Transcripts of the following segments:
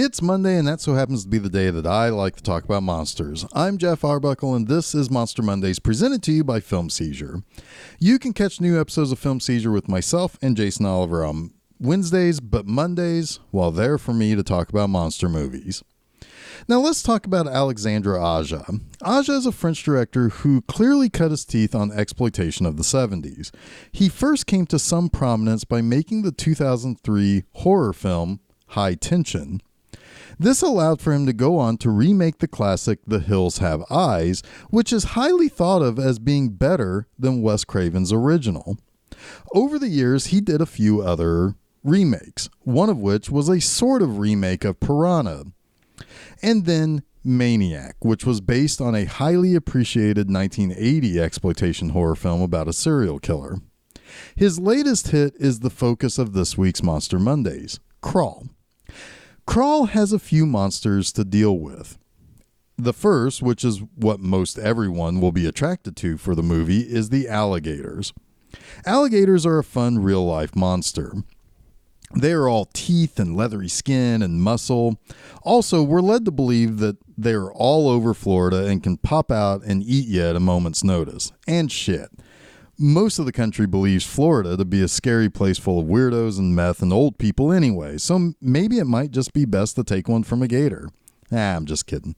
It's Monday, and that so happens to be the day that I like to talk about monsters. I'm Jeff Arbuckle, and this is Monster Mondays, presented to you by Film Seizure. You can catch new episodes of Film Seizure with myself and Jason Oliver on Wednesdays, but Mondays, well, they're for me to talk about monster movies. Now let's talk about Alexandre Aja. Aja is a French director who clearly cut his teeth on exploitation of the 70s. He first came to some prominence by making the 2003 horror film High Tension. This allowed for him to go on to remake the classic The Hills Have Eyes, which is highly thought of as being better than Wes Craven's original. Over the years, he did a few other remakes, one of which was a sort of remake of Piranha. And then Maniac, which was based on a highly appreciated 1980 exploitation horror film about a serial killer. His latest hit is the focus of this week's Monster Mondays, Crawl. Crawl has a few monsters to deal with. The first, which is what most everyone will be attracted to for the movie, is the alligators. Alligators are a fun real-life monster. They are all teeth and leathery skin and muscle. Also, we're led to believe that they are all over Florida and can pop out and eat you at a moment's notice. And shit. Most of the country believes Florida to be a scary place full of weirdos and meth and old people anyway, so maybe it might just be best to take one from a gator. I'm just kidding.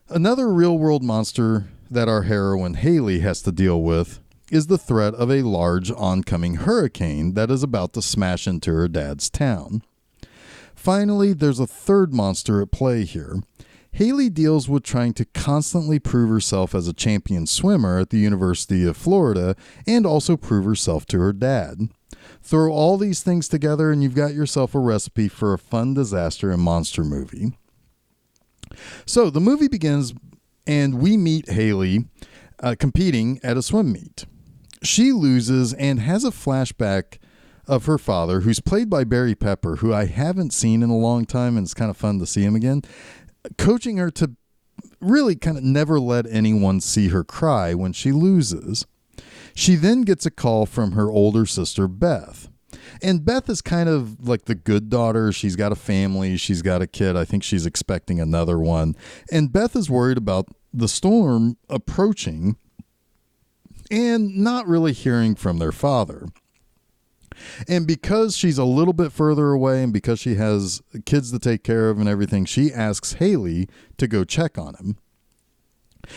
Another real-world monster that our heroine Haley has to deal with is the threat of a large oncoming hurricane that is about to smash into her dad's town. Finally, there's a third monster at play here. Haley deals with trying to constantly prove herself as a champion swimmer at the University of Florida and also prove herself to her dad. Throw all these things together and you've got yourself a recipe for a fun disaster and monster movie. So the movie begins and we meet Haley competing at a swim meet. She loses and has a flashback of her father, who's played by Barry Pepper, who I haven't seen in a long time, and it's kind of fun to see him again, coaching her to really kind of never let anyone see her cry when she loses. She then gets a call from her older sister, Beth. And Beth is kind of like the good daughter. She's got a family. She's got a kid. I think she's expecting another one. And Beth is worried about the storm approaching and not really hearing from their father. And because she's a little bit further away and because she has kids to take care of and everything, she asks Haley to go check on him.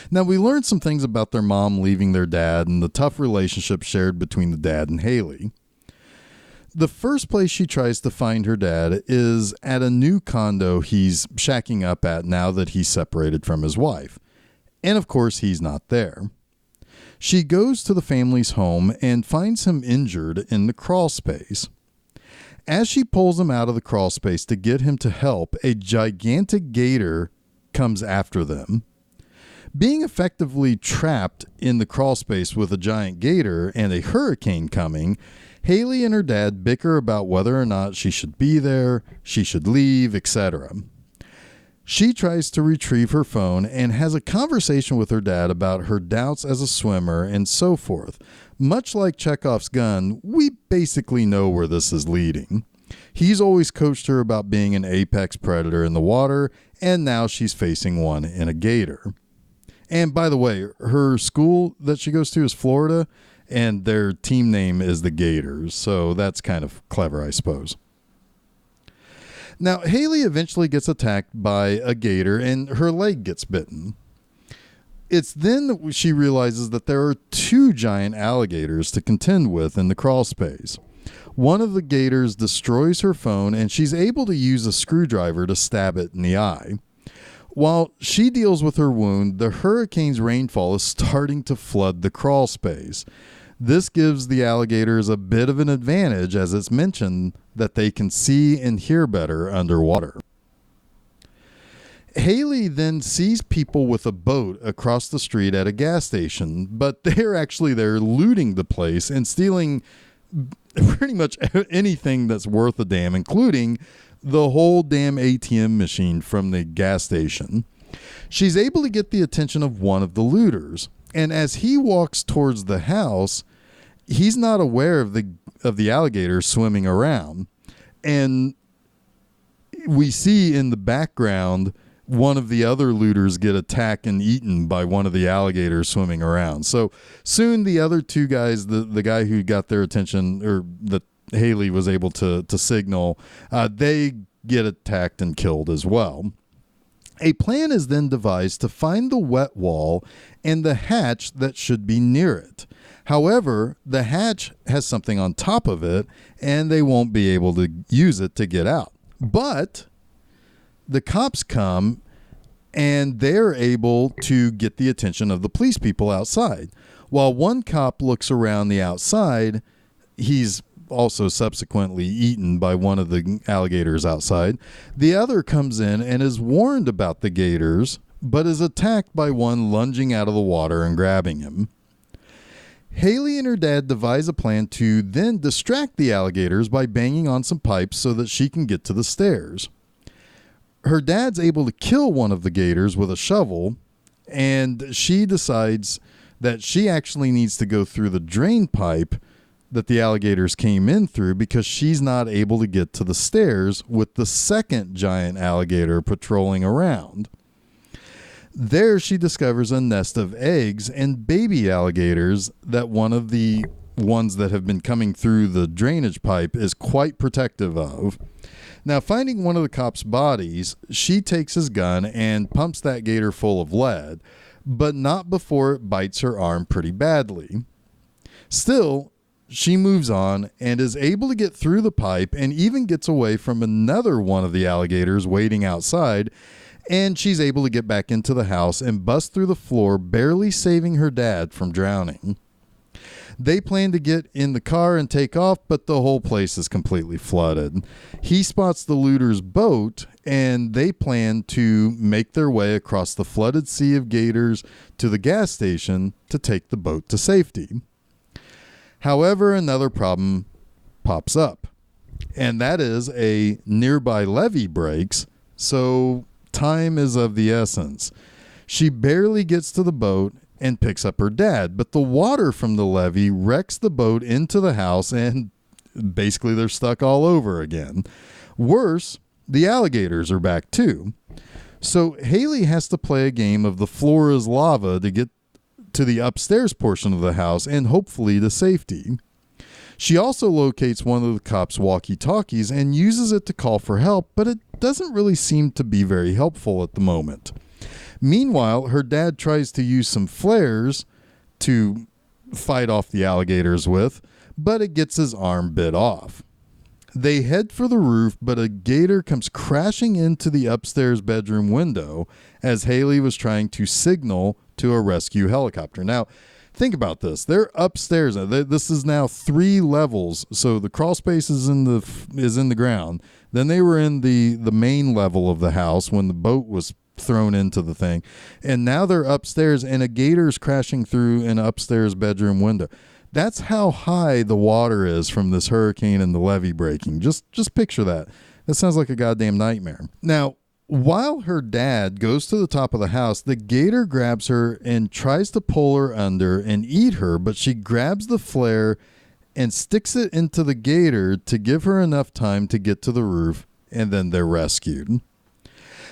Now, we learned some things about their mom leaving their dad and the tough relationship shared between the dad and Haley. The first place she tries to find her dad is at a new condo he's shacking up at now that he's separated from his wife. And of course, he's not there. She goes to the family's home and finds him injured in the crawl space. As she pulls him out of the crawl space to get him to help, a gigantic gator comes after them. Being effectively trapped in the crawl space with a giant gator and a hurricane coming, Haley and her dad bicker about whether or not she should be there, she should leave, etc. She tries to retrieve her phone and has a conversation with her dad about her doubts as a swimmer and so forth. Much like Chekhov's gun, we basically know where this is leading. He's always coached her about being an apex predator in the water, and now she's facing one in a gator. And by the way, her school that she goes to is Florida, and their team name is the Gators, so that's kind of clever, I suppose. Now, Haley eventually gets attacked by a gator and her leg gets bitten. It's then that she realizes that there are two giant alligators to contend with in the crawl space. One of the gators destroys her phone and she's able to use a screwdriver to stab it in the eye. While she deals with her wound, the hurricane's rainfall is starting to flood the crawl space. This gives the alligators a bit of an advantage, as it's mentioned that they can see and hear better underwater. Haley then sees people with a boat across the street at a gas station, but they're actually there looting the place and stealing pretty much anything that's worth a damn, including the whole damn ATM machine from the gas station. She's able to get the attention of one of the looters, and as he walks towards the house, he's not aware of the alligator swimming around, and we see in the background one of the other looters get attacked and eaten by one of the alligators swimming around. So soon the other two guys, the guy who got their attention, or that Haley was able to signal, they get attacked and killed as well. A plan is then devised to find the wet wall and the hatch that should be near it. However, the hatch has something on top of it, and they won't be able to use it to get out. But the cops come, and they're able to get the attention of the police people outside. While one cop looks around the outside, he's also subsequently eaten by one of the alligators outside. The other comes in and is warned about the gators, but is attacked by one lunging out of the water and grabbing him. Haley and her dad devise a plan to then distract the alligators by banging on some pipes so that she can get to the stairs. Her dad's able to kill one of the gators with a shovel, and she decides that she actually needs to go through the drain pipe that the alligators came in through because she's not able to get to the stairs with the second giant alligator patrolling around. There she discovers a nest of eggs and baby alligators that one of the ones that have been coming through the drainage pipe is quite protective of. Now, finding one of the cops' bodies, she takes his gun and pumps that gator full of lead, but not before it bites her arm pretty badly. Still, she moves on and is able to get through the pipe and even gets away from another one of the alligators waiting outside, and she's able to get back into the house and bust through the floor, barely saving her dad from drowning. They plan to get in the car and take off, but the whole place is completely flooded. He spots the looters' boat, and they plan to make their way across the flooded sea of gators to the gas station to take the boat to safety. However, another problem pops up, and that is a nearby levee breaks, so time is of the essence. She barely gets to the boat and picks up her dad, but the water from the levee wrecks the boat into the house, and basically they're stuck all over again. Worse, the alligators are back too. So Haley has to play a game of the floor is lava to get to the upstairs portion of the house and hopefully to safety. She also locates one of the cops' walkie-talkies and uses it to call for help, but it doesn't really seem to be very helpful at the moment. Meanwhile, her dad tries to use some flares to fight off the alligators with, but it gets his arm bit off. They head for the roof, but a gator comes crashing into the upstairs bedroom window as Haley was trying to signal to a rescue helicopter. Now, think about this. They're upstairs. This is now 3 levels. So the crawl space is in the ground. Then they were in the main level of the house when the boat was thrown into the thing. And now they're upstairs, and a gator's crashing through an upstairs bedroom window. That's how high the water is from this hurricane and the levee breaking. Just picture that. That sounds like a goddamn nightmare. Now, while her dad goes to the top of the house, the gator grabs her and tries to pull her under and eat her, but she grabs the flare and sticks it into the gator to give her enough time to get to the roof, and then they're rescued.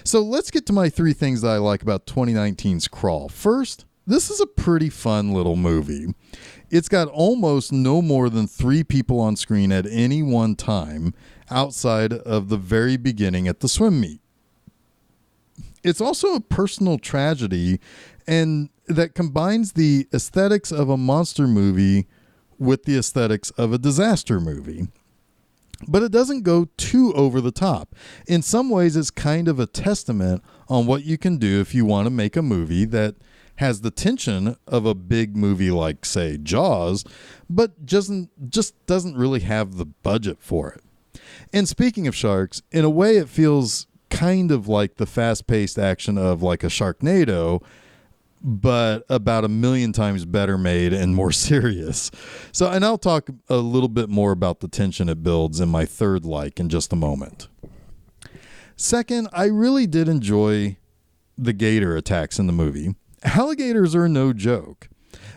So let's get to my 3 things that I like about 2019's Crawl. First, this is a pretty fun little movie. It's got almost no more than 3 people on screen at any one time outside of the very beginning at the swim meet. It's also a personal tragedy and that combines the aesthetics of a monster movie with the aesthetics of a disaster movie. But it doesn't go too over the top. In some ways, it's kind of a testament on what you can do if you want to make a movie that has the tension of a big movie like, say, Jaws, but just doesn't really have the budget for it. And speaking of sharks, in a way it feels kind of like the fast-paced action of like a Sharknado, but about 1,000,000 times better made and more serious. So, and I'll talk a little bit more about the tension it builds in my third like in just a moment. Second, I really did enjoy the gator attacks in the movie. Alligators are no joke,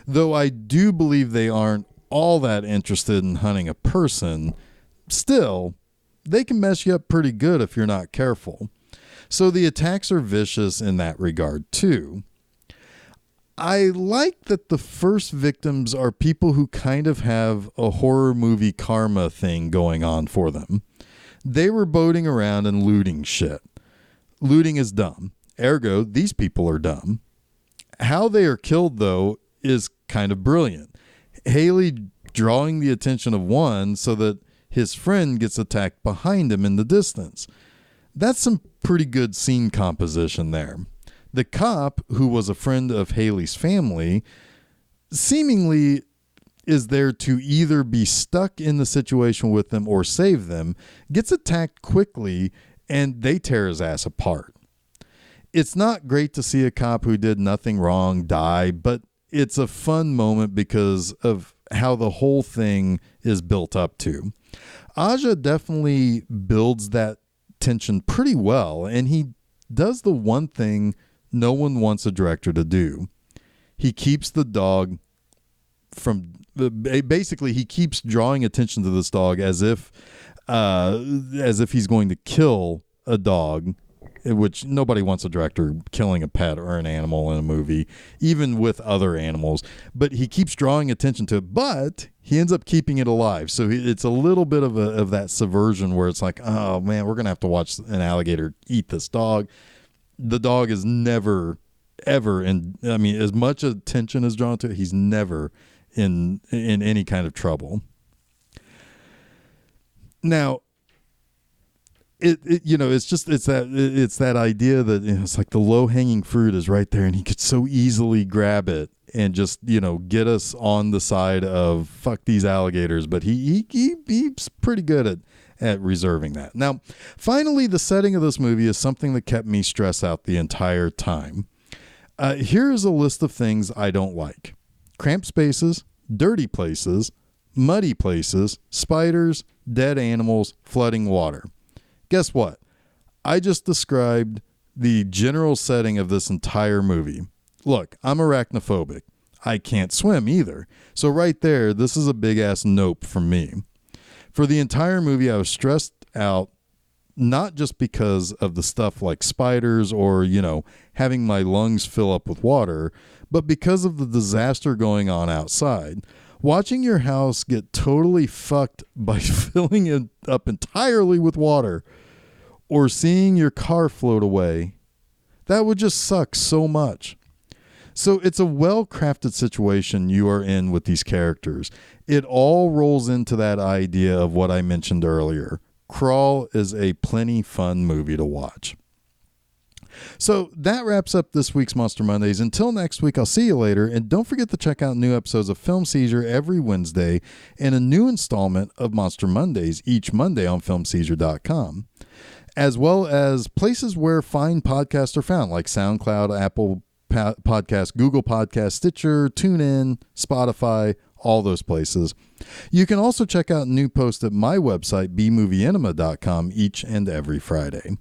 though I do believe they aren't all that interested in hunting a person. Still, they can mess you up pretty good if you're not careful. So the attacks are vicious in that regard too. I like that the first victims are people who kind of have a horror movie karma thing going on for them. They were boating around and looting shit. Looting is dumb. Ergo, these people are dumb. How they are killed, though, is kind of brilliant. Haley drawing the attention of one so that his friend gets attacked behind him in the distance. That's some pretty good scene composition there. The cop, who was a friend of Haley's family, seemingly is there to either be stuck in the situation with them or save them, gets attacked quickly, and they tear his ass apart. It's not great to see a cop who did nothing wrong die, but it's a fun moment because of how the whole thing is built up to. Aja definitely builds that tension pretty well, and he does the one thing no one wants a director to do. He keeps the dog from basically he keeps drawing attention to this dog as if he's going to kill a dog, which nobody wants a director killing a pet or an animal in a movie, even with other animals. But he keeps drawing attention to it, but he ends up keeping it alive. So it's a little bit of that subversion where it's like, oh man, we're going to have to watch an alligator eat this dog. The dog is never, ever, as much attention is drawn to it, he's never in any kind of trouble. Now, it's that idea that it's like the low hanging fruit is right there, and he could so easily grab it and just get us on the side of fuck these alligators. But he's pretty good at reserving that. Now, finally, the setting of this movie is something that kept me stressed out the entire time. Here's a list of things I don't like: cramped spaces, dirty places, muddy places, spiders, dead animals, flooding water. Guess what? I just described the general setting of this entire movie. Look, I'm arachnophobic. I can't swim either. So right there, this is a big ass nope from me. For the entire movie, I was stressed out, not just because of the stuff like spiders or, having my lungs fill up with water, but because of the disaster going on outside. Watching your house get totally fucked by filling it up entirely with water, or seeing your car float away, that would just suck so much. So it's a well-crafted situation you are in with these characters. It all rolls into that idea of what I mentioned earlier. Crawl is a plenty fun movie to watch. So that wraps up this week's Monster Mondays. Until next week, I'll see you later. And don't forget to check out new episodes of Film Seizure every Wednesday and a new installment of Monster Mondays each Monday on filmseizure.com, as well as places where fine podcasts are found, like SoundCloud, Apple Podcast, Google Podcast, Stitcher, TuneIn, Spotify, all those places. You can also check out new posts at my website, bmovieenema.com, each and every Friday.